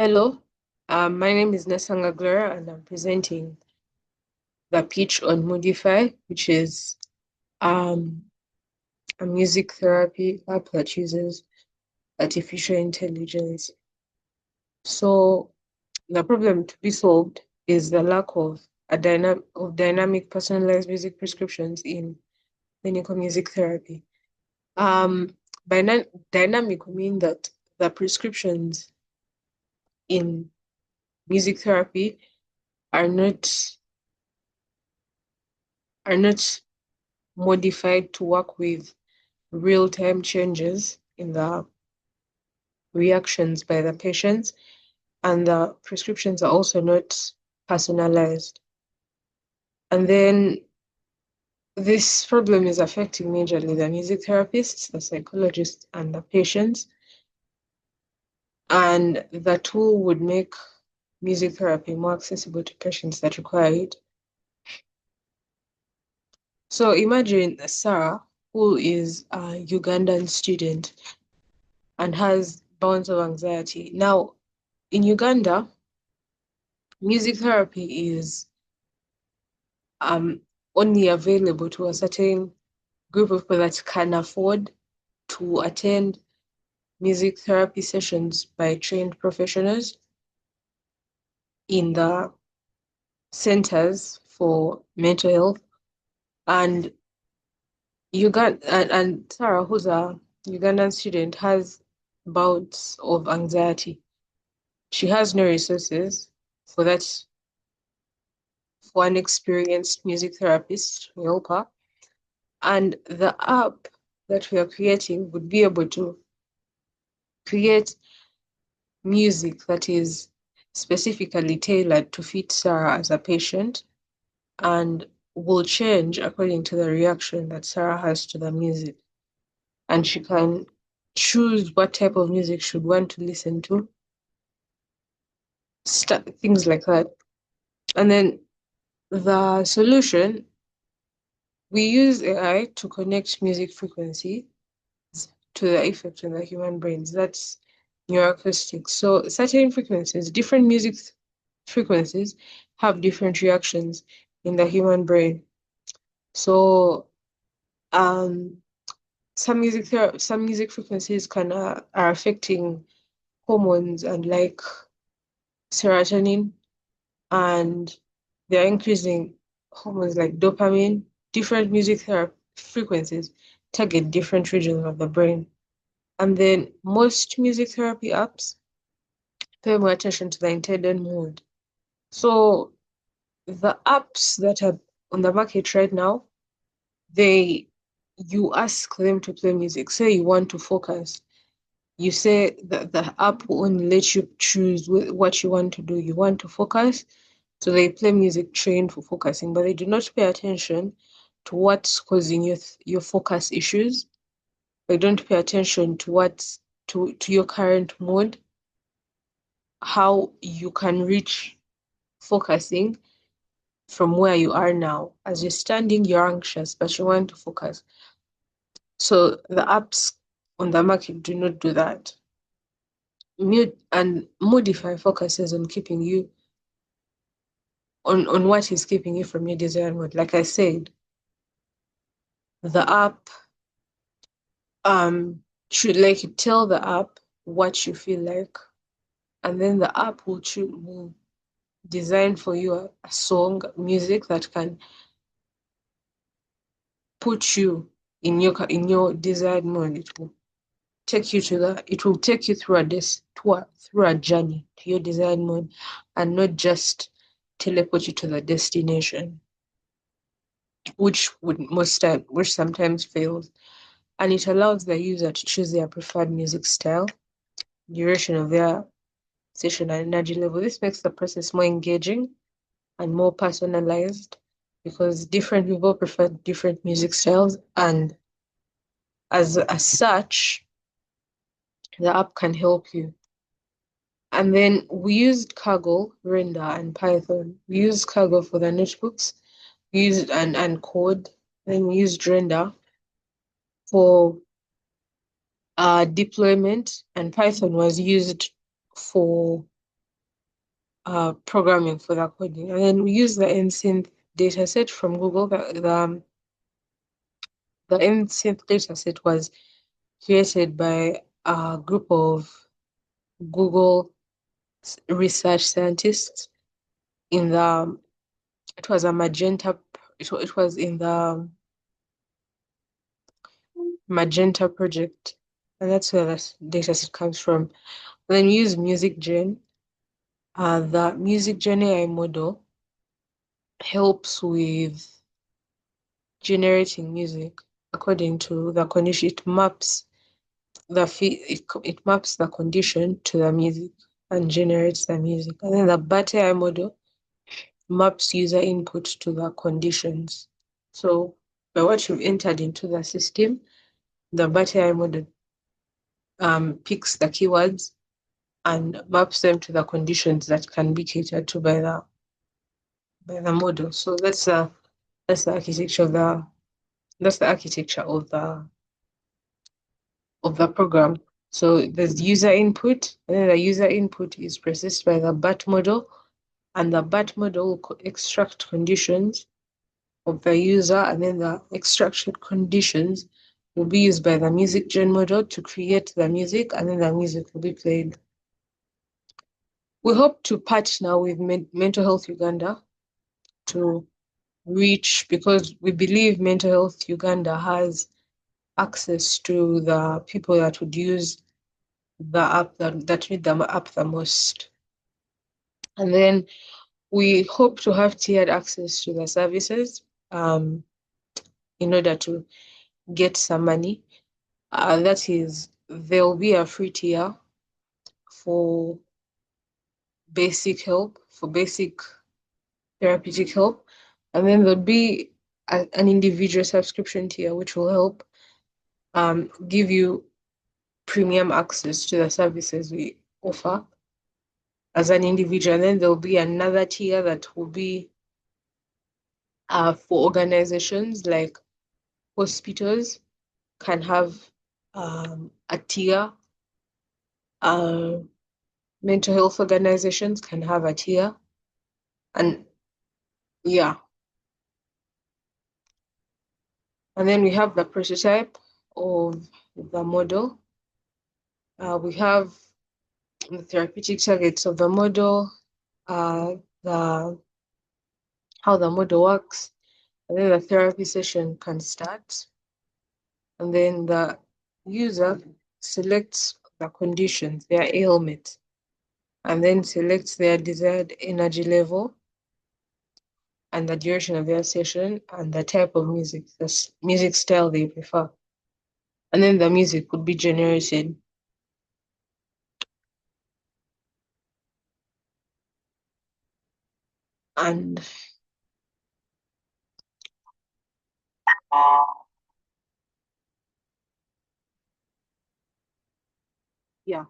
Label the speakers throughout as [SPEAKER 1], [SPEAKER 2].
[SPEAKER 1] Hello, my name is Nesanga Gloria, and I'm presenting the pitch on Modify, which is um, a music therapy app that uses artificial intelligence. So the problem to be solved is the lack of dynamic personalized music prescriptions in clinical music therapy. Um, by dynamic, we mean that the prescriptions in music therapy are not are not modified to work with real-time changes in the reactions by the patients, and the prescriptions are also not personalized. And then this problem is affecting majorly the music therapists, the psychologists, and the patients. And the tool would make music therapy more accessible to patients that require it. So imagine Sarah, who is a Ugandan student and has bouts of anxiety. Now, in Uganda, music therapy is um, only available to a certain group of people that can afford to attend music therapy sessions by trained professionals in the centers for mental health. And and Sarah, who's a Ugandan student, has bouts of anxiety. She has no resources for that, for an experienced music therapist to help her. And the app that we are creating would be able to create music that is specifically tailored to fit Sarah as a patient and will change according to the reaction that Sarah has to the music. And she can choose what type of music she would want to listen to, things like that. And then the solution, we use AI to connect music frequency to the effect on the human brains. That's neuroacoustics. So certain frequencies, different music frequencies have different reactions in the human brain. So um, some music frequencies can are affecting hormones and like serotonin, and they're increasing hormones like dopamine. Different music therapy frequencies target different regions of the brain. And then most music therapy apps pay more attention to the intended mood. So the apps that are on the market right now, they you ask them to play music. Say you want to focus. You say that the app will only let you choose what you want to do. You want to focus, so they play music trained for focusing, but they do not pay attention to what's causing your focus issues. They don't pay attention to to your current mood, how you can reach focusing from where you are now. As you're standing, you're anxious, but you want to focus. So the apps on the market do not do that. Mute and Modify focuses on keeping you on what is keeping you from your desired mode. Like I said, the app should like you tell the app what you feel like, and then the app will design for you a song, music that can put you in your desired mode. It will take you through through a journey to your desired mode, and not just teleport you to the destination, which sometimes fails. And it allows the user to choose their preferred music style, duration of their session, and energy level. This makes the process more engaging and more personalized, because different people prefer different music styles, and as such, the app can help you. And then we used Kaggle, Render, and Python. We used Kaggle for the notebooks. We used and code. Then we used Render for deployment, and Python was used for programming for the coding. And then we use the NSYNC dataset from Google. The NSYNC dataset was created by a group of Google research scientists in the, it was a Magenta, it was in the Magenta project. And that's where this dataset comes from. And then we use MusicGen. The MusicGen AI model helps with generating music according to the condition. It maps it maps the condition to the music and generates the music. And then the BART AI model maps user input to the conditions. So by what you've entered into the system, the BART AI model picks the keywords and maps them to the conditions that can be catered to by the model. So that's the architecture of the program. So there's user input, and then the user input is processed by the BART model, and the BART model will extract conditions of the user, and then the extracted conditions will be used by the MusicGen model to create the music, and then the music will be played. We hope to partner with Mental Health Uganda to reach, because we believe Mental Health Uganda has access to the people that would use the app that need the app the most. And then we hope to have tiered access to the services in order to get some money. That is, there will be a free tier for basic help, for basic therapeutic help. And then there'll be an individual subscription tier, which will help give you premium access to the services we offer as an individual. And then there'll be another tier that will be for organizations like hospitals can have a tier. Mental health organizations can have a tier. And yeah. And then we have the prototype of the model. We have the therapeutic targets of the model, the how the model works, and then the therapy session can start. And then the user selects the conditions, their ailment, and then selects their desired energy level and the duration of their session and the type of music, the music style they prefer. And then the music would be generated. And yeah.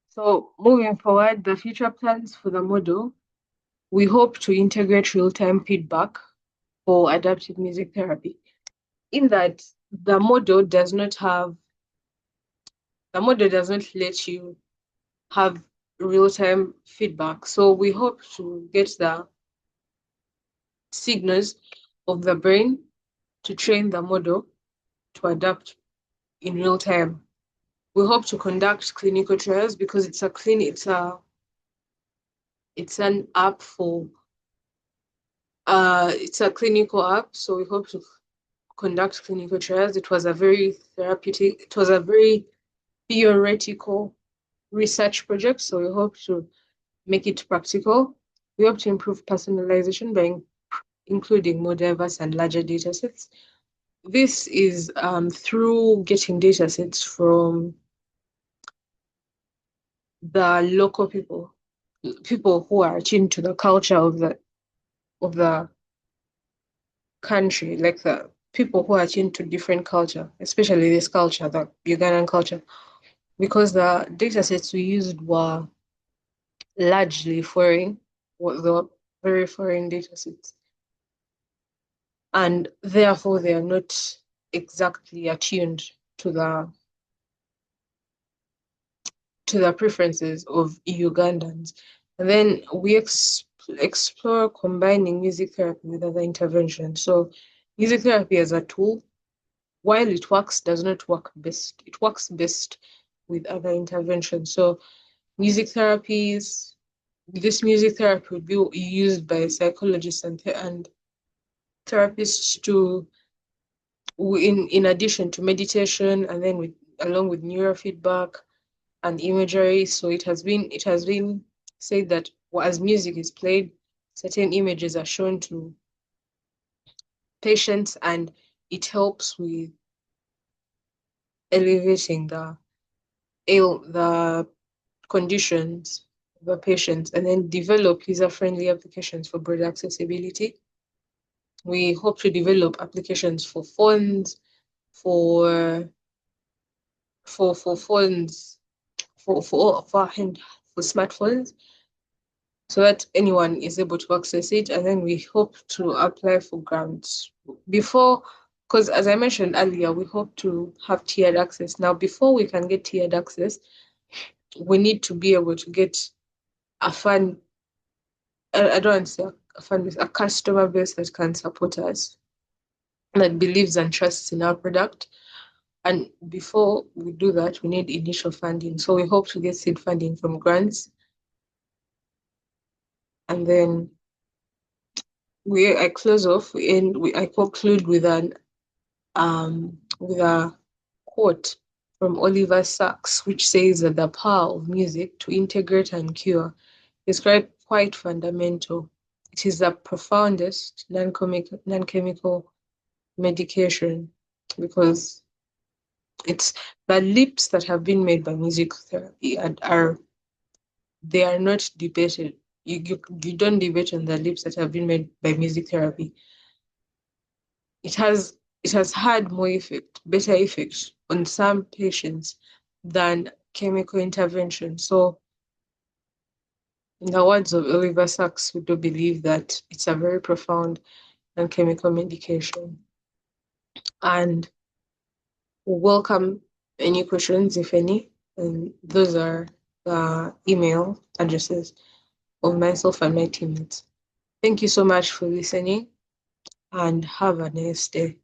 [SPEAKER 1] So moving forward, the future plans for the model, we hope to integrate real-time feedback for adaptive music therapy. In that the model does not let you have real-time feedback. So we hope to get the signals of the brain to train the model to adapt in real time. We hope to conduct clinical trials because it's an app for it's a clinical app, so we hope to conduct clinical trials. It was a very theoretical research project, so we hope to make it practical. We hope to improve personalization by including more diverse and larger data sets. This is through getting data sets from the local people who are attuned to the culture of the country, like the people who are attuned to different culture, especially this culture, the Ugandan culture, because the data sets we used were largely foreign, the very foreign data sets. And therefore they are not exactly attuned to to the preferences of Ugandans. And then we explore combining music therapy with other interventions. So music therapy as a tool, while it works, does not work best. It works best with other interventions. So music therapies, this music therapy would be used by psychologists and therapists to, in addition to meditation, and then along with neurofeedback and imagery. So it has been said that as music is played, certain images are shown to patients, and it helps with elevating the conditions of the patients, and then develop user-friendly applications for broad accessibility. We hope to develop applications for phones, for phones, for smartphones, so that anyone is able to access it. And then we hope to apply for grants before, because as I mentioned earlier, we hope to have tiered access. Now, before we can get tiered access, we need to be able to get a fund. I don't want to say a fund base, a customer base that can support us, that believes and trusts in our product. And before we do that, we need initial funding. So we hope to get seed funding from grants. And then I close off and I conclude with a quote from Oliver Sacks, which says that the power of music to integrate and cure is quite fundamental. It is the profoundest non-chemical medication, because it's the leaps that have been made by music therapy and they are not debated. You don't debate on the leaps that have been made by music therapy. It has had better effect on some patients than chemical intervention. So in the words of Oliver Sacks, we do believe that it's a very profound and chemical medication. And we welcome any questions, if any. And those are the email addresses of myself and my teammates. Thank you so much for listening, and have a nice day.